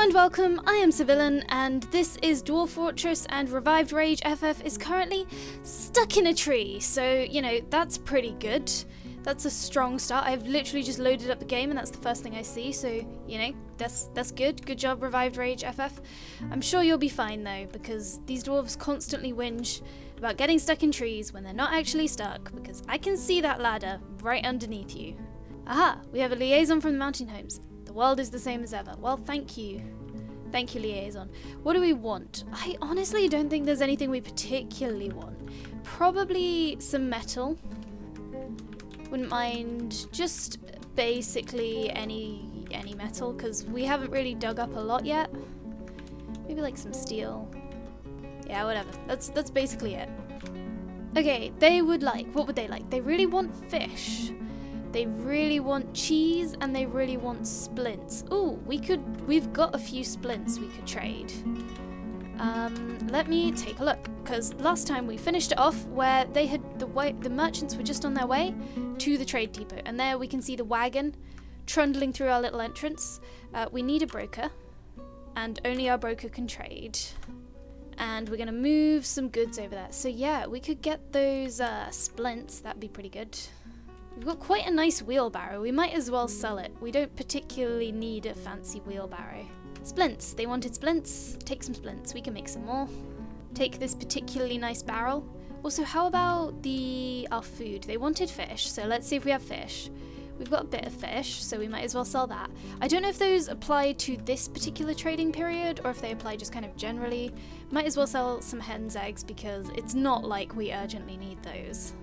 and welcome, I am Civilian, and this is Dwarf Fortress, and Revived Rage FF is currently stuck in a tree, so, you know, that's pretty good. That's a strong start. I've literally just loaded up the game and that's the first thing I see, so, you know, that's good. Good job, Revived Rage FF. I'm sure you'll be fine though, because these dwarves constantly whinge about getting stuck in trees when they're not actually stuck, because I can see that ladder right underneath you. Aha, we have a liaison from the mountain homes. The world is the same as ever. Well, thank you. Thank you, liaison. What do we want? I honestly don't think there's anything we particularly want. Probably some metal. Wouldn't mind just basically any metal, because we haven't really dug up a lot yet. Maybe like some steel. Yeah, whatever. That's basically it. Okay, they would like, what would they like? They really want fish. They really want cheese, and they really want splints. Ooh, we've got a few splints we could trade. Let me take a look, because last time we finished it off where they had the merchants were just on their way to the trade depot, and there we can see the wagon trundling through our little entrance. We need a broker, and only our broker can trade. And we're gonna move some goods over there. So yeah, we could get those splints. That'd be pretty good. We've got quite a nice wheelbarrow. We might as well sell it. We don't particularly need a fancy wheelbarrow. Splints. They wanted splints. Take some splints. We can make some more. Take this particularly nice barrel. Also, how about our food? They wanted fish, so let's see if we have fish. We've got a bit of fish, so we might as well sell that. I don't know if those apply to this particular trading period or if they apply just kind of generally. Might as well sell some hen's eggs because it's not like we urgently need those.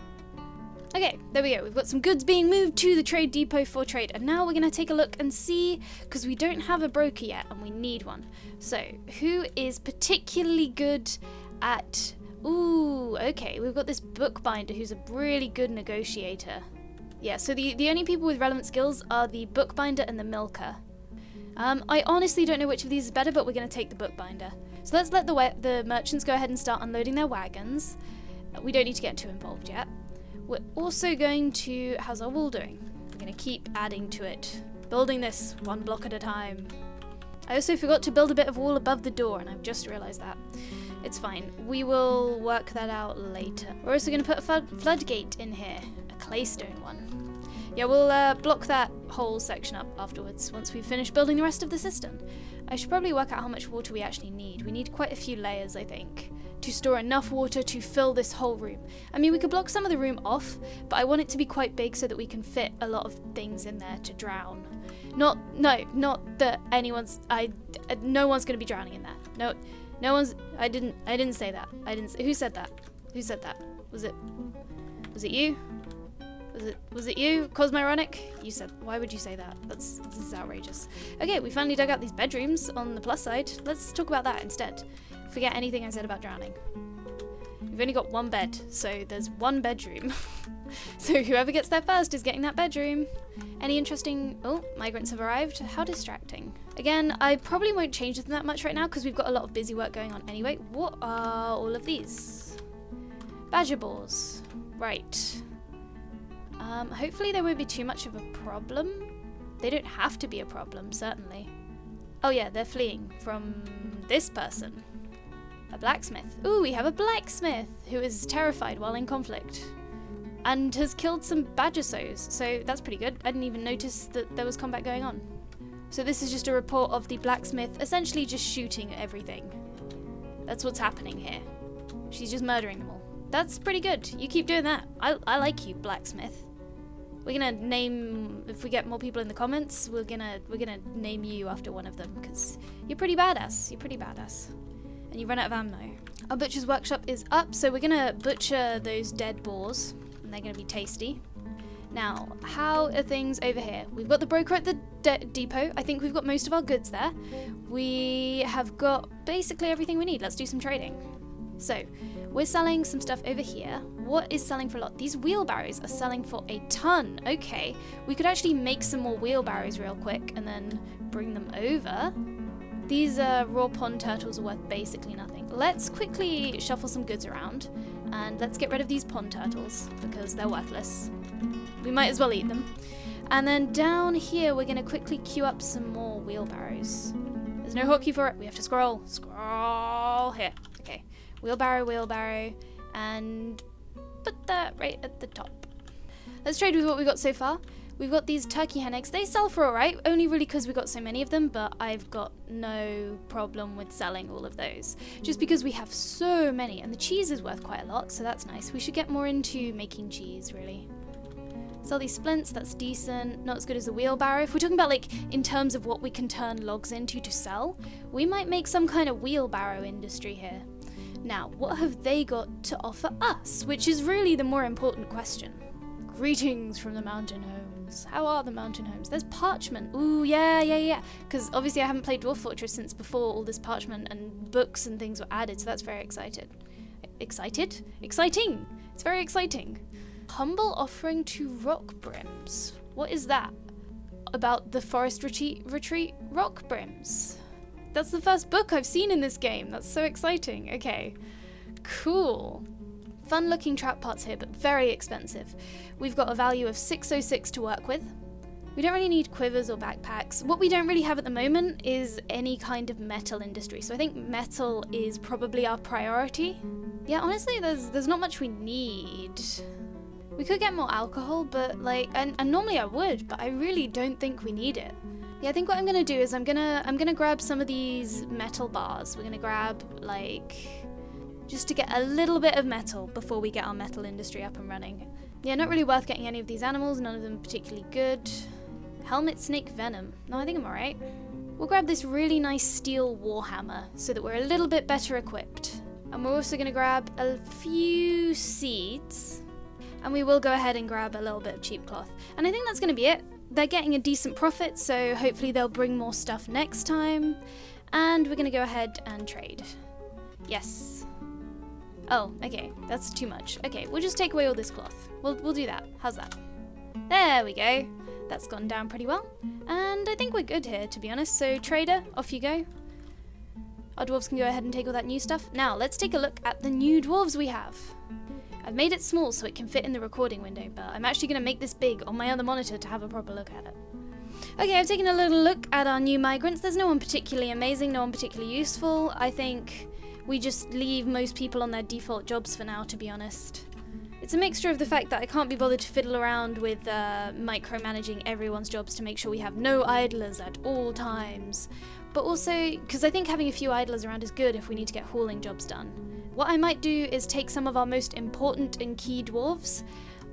Okay, there we go. We've got some goods being moved to the trade depot for trade. And now we're going to take a look and see, because we don't have a broker yet and we need one. So, who is particularly good at... Ooh, okay. We've got this bookbinder who's a really good negotiator. Yeah, so the only people with relevant skills are the bookbinder and the milker. I honestly don't know which of these is better, but we're going to take the bookbinder. So let's let the merchants go ahead and start unloading their wagons. We don't need to get too involved yet. We're also going to... How's our wall doing? We're going to keep adding to it. Building this one block at a time. I also forgot to build a bit of wall above the door, and I've just realised that. It's fine. We will work that out later. We're also going to put a floodgate in here. A claystone one. Yeah, we'll block that whole section up afterwards, once we've finished building the rest of the cistern. I should probably work out how much water we actually need. We need quite a few layers, I think, to store enough water to fill this whole room. I mean, we could block some of the room off, but I want it to be quite big so that we can fit a lot of things in there to drown. Not that no one's going to be drowning in there. No one's, I didn't say that. Who said that? Who said that? Was it you? Was it you, Cosmoronic? You said, why would you say that? This is outrageous. Okay, we finally dug out these bedrooms on the plus side. Let's talk about that instead. Forget anything I said about drowning. We've only got one bed, so there's one bedroom. So whoever gets there first is getting that bedroom. Any interesting... Oh, migrants have arrived. How distracting. Again, I probably won't change them that much right now because we've got a lot of busy work going on anyway. What are all of these? Badger boars. Right. Hopefully there won't be too much of a problem. They don't have to be a problem, certainly. Oh yeah, they're fleeing from this person. A blacksmith. Ooh, we have a blacksmith who is terrified while in conflict. And has killed some badger sows, so that's pretty good. I didn't even notice that there was combat going on. So this is just a report of the blacksmith essentially just shooting everything. That's what's happening here. She's just murdering them all. That's pretty good. You keep doing that. I like you, blacksmith. We're gonna name, if we get more people in the comments, we're gonna name you after one of them, because you're pretty badass. You're pretty badass. And you run out of ammo. Our butcher's workshop is up, so we're gonna butcher those dead boars, and they're gonna be tasty. Now, how are things over here? We've got the broker at the depot. I think we've got most of our goods there. We have got basically everything we need. Let's do some trading. So, we're selling some stuff over here. What is selling for a lot? These wheelbarrows are selling for a ton. Okay, we could actually make some more wheelbarrows real quick and then bring them over. These raw pond turtles are worth basically nothing. Let's quickly shuffle some goods around and let's get rid of these pond turtles because they're worthless. We might as well eat them. And then down here, we're going to quickly queue up some more wheelbarrows. There's no hotkey for it. We have to scroll. Scroll here. Okay. Wheelbarrow, wheelbarrow, and put that right at the top. Let's trade with what we've got so far. We've got these turkey hen eggs. They sell for alright, only really because we got so many of them, but I've got no problem with selling all of those. Just because we have so many, and the cheese is worth quite a lot, so that's nice. We should get more into making cheese, really. Sell these splints, that's decent. Not as good as a wheelbarrow. If we're talking about, like, in terms of what we can turn logs into to sell, we might make some kind of wheelbarrow industry here. Now, what have they got to offer us? Which is really the more important question. Greetings from the mountain homes. How are the mountain homes? There's parchment. Ooh, yeah. Because obviously I haven't played Dwarf Fortress since before all this parchment and books and things were added, so that's very excited. Excited? Exciting! It's very exciting. Humble offering to rock brims. What is that? About the forest retreat rock brims. That's the first book I've seen in this game. That's so exciting. Okay, cool. Fun looking trap parts here, but very expensive. We've got a value of 606 to work with. We don't really need quivers or backpacks. What we don't really have at the moment is any kind of metal industry. So I think metal is probably our priority. Yeah, honestly, there's not much we need. We could get more alcohol, but like, and normally I would, but I really don't think we need it. Yeah, I think what I'm gonna do is I'm gonna grab some of these metal bars. We're gonna grab like, just to get a little bit of metal before we get our metal industry up and running. Yeah, not really worth getting any of these animals, none of them particularly good. Helmet snake venom. No, I think I'm alright. We'll grab this really nice steel warhammer so that we're a little bit better equipped. And we're also gonna grab a few seeds. And we will go ahead and grab a little bit of cheap cloth. And I think that's gonna be it. They're getting a decent profit, so hopefully they'll bring more stuff next time. And we're gonna go ahead and trade. Yes. Oh, okay, that's too much. Okay, we'll just take away all this cloth. We'll do that. How's that? There we go. That's gone down pretty well. And I think we're good here, to be honest. So, trader, off you go. Our dwarves can go ahead and take all that new stuff. Now, let's take a look at the new dwarves we have. I've made it small so it can fit in the recording window, but I'm actually going to make this big on my other monitor to have a proper look at it. Okay, I've taken a little look at our new migrants. There's no one particularly amazing, no one particularly useful. I think we just leave most people on their default jobs for now, to be honest. It's a mixture of the fact that I can't be bothered to fiddle around with micromanaging everyone's jobs to make sure we have no idlers at all times. But also, because I think having a few idlers around is good if we need to get hauling jobs done. What I might do is take some of our most important and key dwarves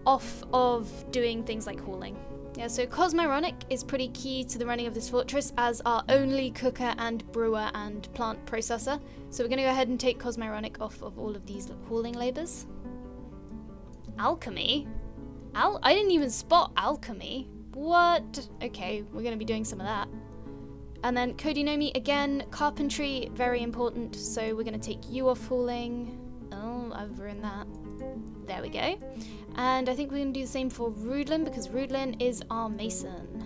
off of doing things like hauling. Yeah, so Cosmyronic is pretty key to the running of this fortress as our only cooker and brewer and plant processor. So we're going to go ahead and take Cosmyronic off of all of these hauling labours. Alchemy? I didn't even spot alchemy. What? Okay, we're going to be doing some of that. And then Kodinomi, again, carpentry, very important. So we're going to take you off hauling. Oh, I've ruined that. There we go. And I think we're going to do the same for Rudlin because Rudlin is our mason.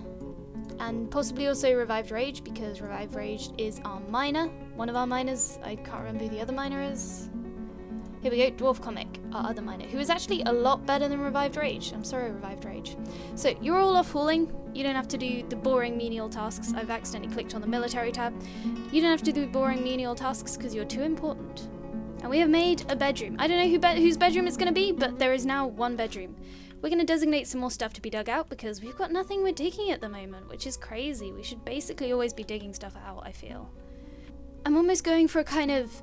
And possibly also Revived Rage because Revived Rage is our miner. One of our miners. I can't remember who the other miner is. Here we go, Dwarf Comic, our other miner, who is actually a lot better than Revived Rage. I'm sorry, Revived Rage. So, you're all off hauling. You don't have to do the boring menial tasks. I've accidentally clicked on the military tab. You don't have to do boring menial tasks because you're too important. And we have made a bedroom. I don't know whose bedroom it's going to be, but there is now one bedroom. We're going to designate some more stuff to be dug out because we've got nothing we're digging at the moment, which is crazy. We should basically always be digging stuff out, I feel. I'm almost going for a kind of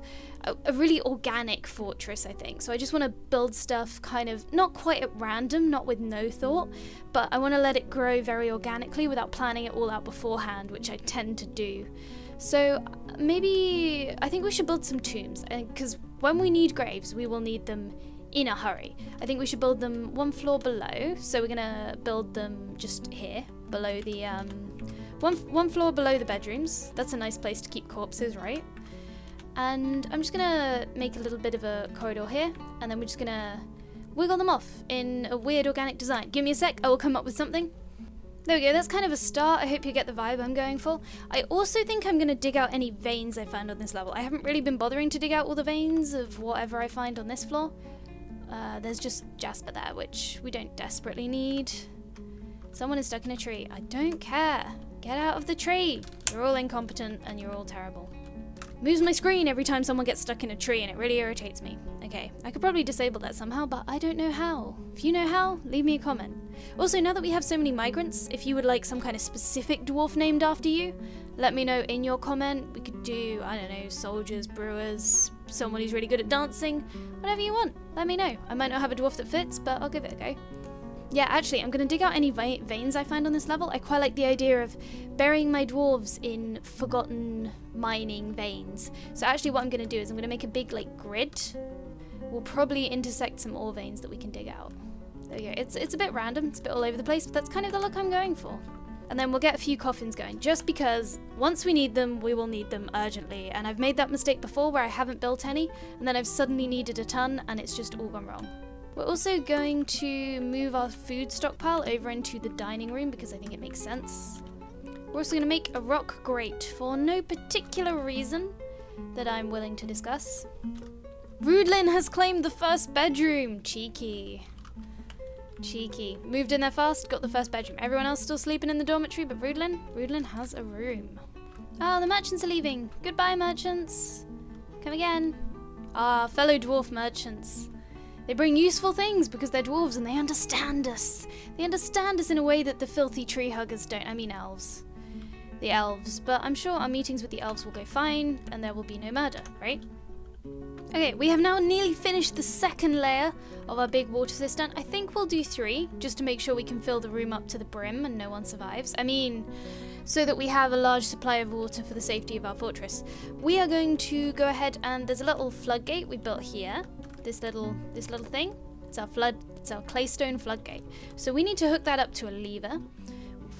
a really organic fortress, I think. So I just want to build stuff kind of not quite at random, not with no thought, but I want to let it grow very organically without planning it all out beforehand, which I tend to do. So maybe I think we should build some tombs because when we need graves, we will need them in a hurry. I think we should build them one floor below. So we're gonna build them just here below the one floor below the bedrooms. That's a nice place to keep corpses, right? And I'm just gonna make a little bit of a corridor here, and then we're just gonna wiggle them off in a weird organic design. Give me a sec, I will come up with something. There we go, that's kind of a start. I hope you get the vibe I'm going for. I also think I'm gonna dig out any veins I found on this level. I haven't really been bothering to dig out all the veins of whatever I find on this floor. There's just jasper there, which we don't desperately need. Someone is stuck in a tree. I don't care. Get out of the tree. You're all incompetent and you're all terrible. Moves my screen every time someone gets stuck in a tree and it really irritates me. Okay, I could probably disable that somehow, but I don't know how. If you know how, leave me a comment. Also, now that we have so many migrants, if you would like some kind of specific dwarf named after you, let me know in your comment. We could do, I don't know, soldiers, brewers, someone who's really good at dancing, whatever you want. Let me know. I might not have a dwarf that fits, but I'll give it a go. Yeah, actually, I'm going to dig out any veins I find on this level. I quite like the idea of burying my dwarves in forgotten mining veins. So actually what I'm going to do is I'm going to make a big, like, grid. We'll probably intersect some ore veins that we can dig out. There we go. It's a bit random. It's a bit all over the place, but that's kind of the look I'm going for. And then we'll get a few coffins going, just because once we need them, we will need them urgently. And I've made that mistake before where I haven't built any, and then I've suddenly needed a ton, and it's just all gone wrong. We're also going to move our food stockpile over into the dining room because I think it makes sense. We're also going to make a rock grate for no particular reason that I'm willing to discuss. Rudlin has claimed the first bedroom. Cheeky. Cheeky. Moved in there fast, got the first bedroom. Everyone else still sleeping in the dormitory, but Rudlin has a room. Oh, the merchants are leaving. Goodbye, merchants. Come again. Ah, fellow dwarf merchants. They bring useful things because they're dwarves and they understand us. They understand us in a way that the filthy tree huggers don't. I mean elves. The elves. But I'm sure our meetings with the elves will go fine and there will be no murder, right? Okay, we have now nearly finished the second layer of our big water cistern. I think we'll do 3 just to make sure we can fill the room up to the brim and no one survives. I mean, so that we have a large supply of water for the safety of our fortress. We are going to go ahead and there's a little floodgate we built here. This little thing. It's our claystone floodgate. So we need to hook that up to a lever.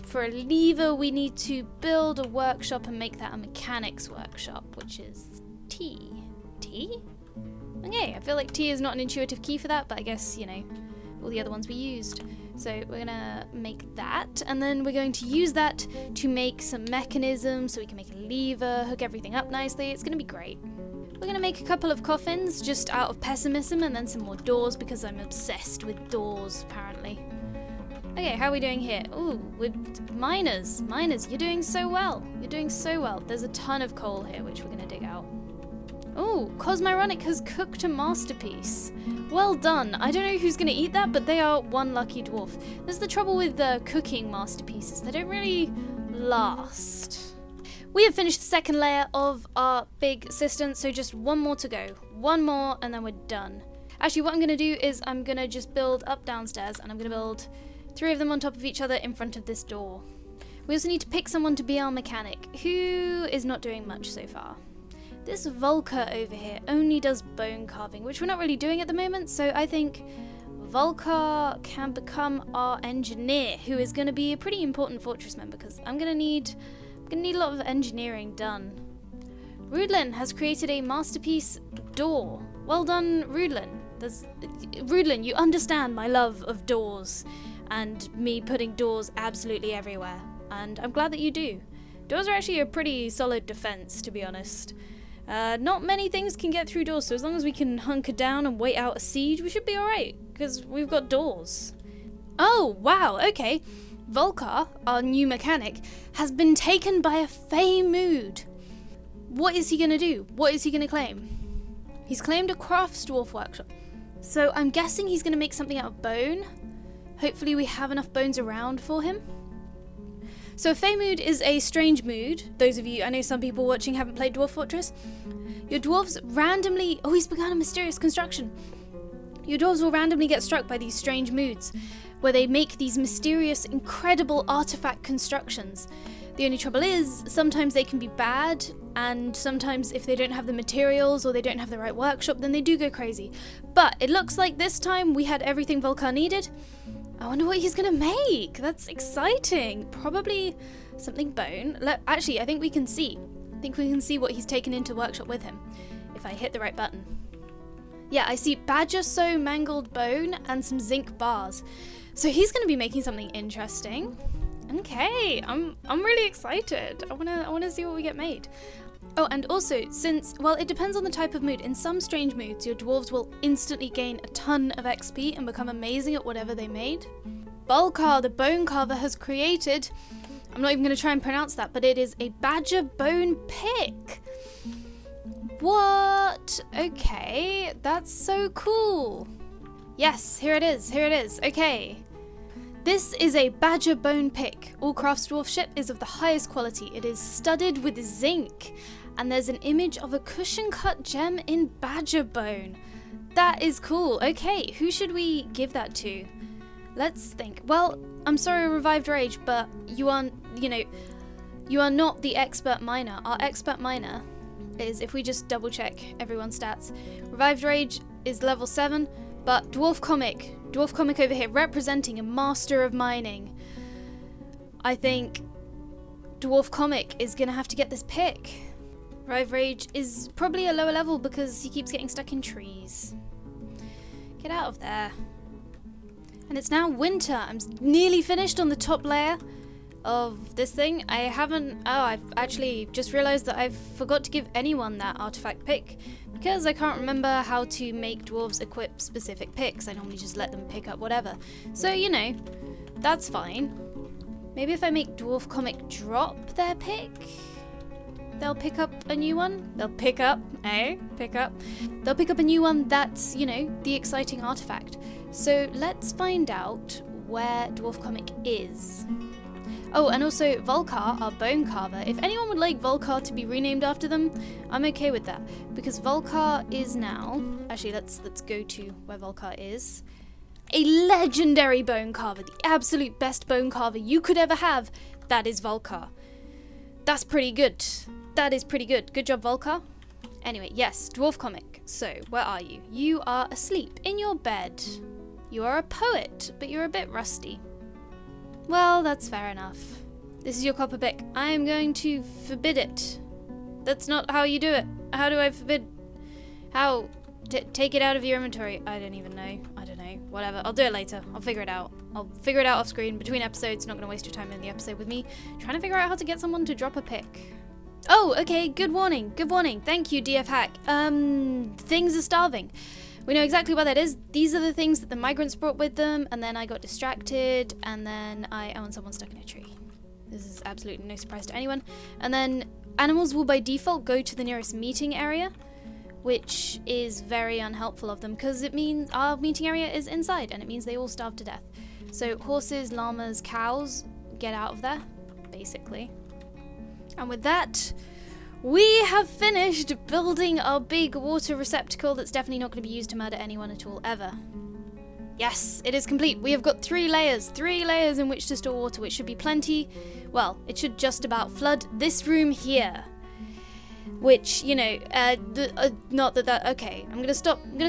For a lever, we need to build a workshop and make that a mechanics workshop, which is T. T? Okay, I feel like T is not an intuitive key for that, but I guess, you know, all the other ones we used. So we're gonna make that, and then we're going to use that to make some mechanisms so we can make a lever, hook everything up nicely. It's gonna be great. We're going to make a couple of coffins just out of pessimism and then some more doors because I'm obsessed with doors, apparently. Okay, how are we doing here? Ooh, with miners. Miners, you're doing so well. You're doing so well. There's a ton of coal here, which we're going to dig out. Ooh, Cosmyronic has cooked a masterpiece. Well done. I don't know who's going to eat that, but they are one lucky dwarf. There's the trouble with cooking masterpieces. They don't really last. We have finished the second layer of our big cistern, so just one more to go. One more, and then we're done. Actually, what I'm going to do is I'm going to just build up downstairs, and I'm going to build 3 of them on top of each other in front of this door. We also need to pick someone to be our mechanic, who is not doing much so far. This Volker over here only does bone carving, which we're not really doing at the moment, so I think Volker can become our engineer, who is going to be a pretty important fortress member, because I'm going to need a lot of engineering done. Rudlin has created a masterpiece door. Well done, Rudlin. Rudlin, you understand my love of doors and me putting doors absolutely everywhere. And I'm glad that you do. Doors are actually a pretty solid defense, to be honest. Not many things can get through doors, so as long as we can hunker down and wait out a siege, we should be alright, because we've got doors. Oh, wow, okay. Volker, our new mechanic, has been taken by a Fey mood. What is he going to do? What is he going to claim? He's claimed a crafts dwarf workshop. So I'm guessing he's going to make something out of bone. Hopefully we have enough bones around for him. So a Fey mood is a strange mood. Those of you, I know some people watching haven't played Dwarf Fortress. Your dwarves randomly... Oh, he's begun a mysterious construction. Your dwarves will randomly get struck by these strange moods, where they make these mysterious, incredible artifact constructions. The only trouble is, sometimes they can be bad, and sometimes if they don't have the materials or they don't have the right workshop, then they do go crazy. But it looks like this time we had everything Volker needed. I wonder what he's gonna make. That's exciting. Probably something bone. Actually, I think we can see. I think we can see what he's taken into workshop with him, if I hit the right button. Yeah, I see badger sew mangled bone and some zinc bars. So he's going to be making something interesting. Okay, I'm really excited. I wanna see what we get made. Oh, and also, well, it depends on the type of mood. In some strange moods, your dwarves will instantly gain a ton of XP and become amazing at whatever they made. Balkar, the bone carver, has created I'm not even going to try and pronounce that, but it is a badger bone pick. What? Okay, that's so cool. Yes, here it is, okay. This is a badger bone pick. All crafts dwarfship is of the highest quality. It is studded with zinc, and there's an image of a cushion-cut gem in badger bone. That is cool. Okay, who should we give that to? Let's think. Well, I'm sorry, Revived Rage, but you are not the expert miner. Our expert miner is, if we just double check everyone's stats, Revived Rage is level 7, but Dwarf Comic over here, representing a master of mining. I think Dwarf Comic is gonna have to get this pick. Revived Rage is probably a lower level because he keeps getting stuck in trees. Get out of there. And it's now winter. I'm nearly finished on the top layer of this thing. I've actually just realized that I forgot to give anyone that artifact pick because I can't remember how to make dwarves equip specific picks. I normally just let them pick up whatever. So, you know, that's fine. Maybe if I make Dwarf Comic drop their pick, they'll pick up a new one. They'll pick up a new one that's, you know, the exciting artifact. So let's find out where Dwarf Comic is. Oh, and also Volcar, our bone carver. If anyone would like Volcar to be renamed after them, I'm okay with that. Because Volcar is now... Actually, let's go to where Volcar is. A legendary bone carver. The absolute best bone carver you could ever have. That is Volcar. That's pretty good. That is pretty good. Good job, Volcar. Anyway, yes, Dwarf Comic. So, where are you? You are asleep in your bed. You are a poet, but you're a bit rusty. Well, that's fair enough. This is your copper pick. I am going to forbid it. That's not how you do it. How do I forbid? How? Take it out of your inventory. I don't even know. I don't know. Whatever. I'll do it later. I'll figure it out. I'll figure it out off screen between episodes. Not going to waste your time in the episode with me trying to figure out how to get someone to drop a pick. Oh, okay. Good warning. Good warning. Thank you, DF Hack. Things are starving. We know exactly what that is. These are the things that the migrants brought with them, and then I got distracted, and then someone stuck in a tree. This is absolutely no surprise to anyone. And then animals will by default go to the nearest meeting area, which is very unhelpful of them, because it means our meeting area is inside, and it means they all starve to death. So horses, llamas, cows, get out of there, basically. And with that, we have finished building our big water receptacle that's definitely not going to be used to murder anyone at all, ever. Yes, it is complete. We have got 3 layers in which to store water, which should be plenty. Well, it should just about flood this room here. Which, you know, not that, okay, I'm gonna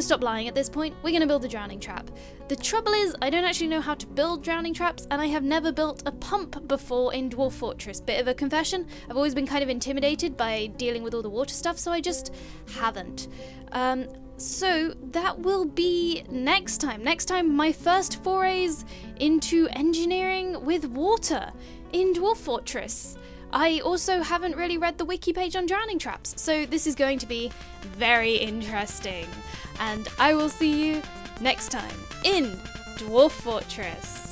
stop lying at this point. We're gonna build a drowning trap. The trouble is, I don't actually know how to build drowning traps, and I have never built a pump before in Dwarf Fortress. Bit of a confession, I've always been kind of intimidated by dealing with all the water stuff, so I just haven't. So that will be next time. Next time, my first forays into engineering with water in Dwarf Fortress. I also haven't really read the wiki page on drowning traps, so this is going to be very interesting. And I will see you next time in Dwarf Fortress.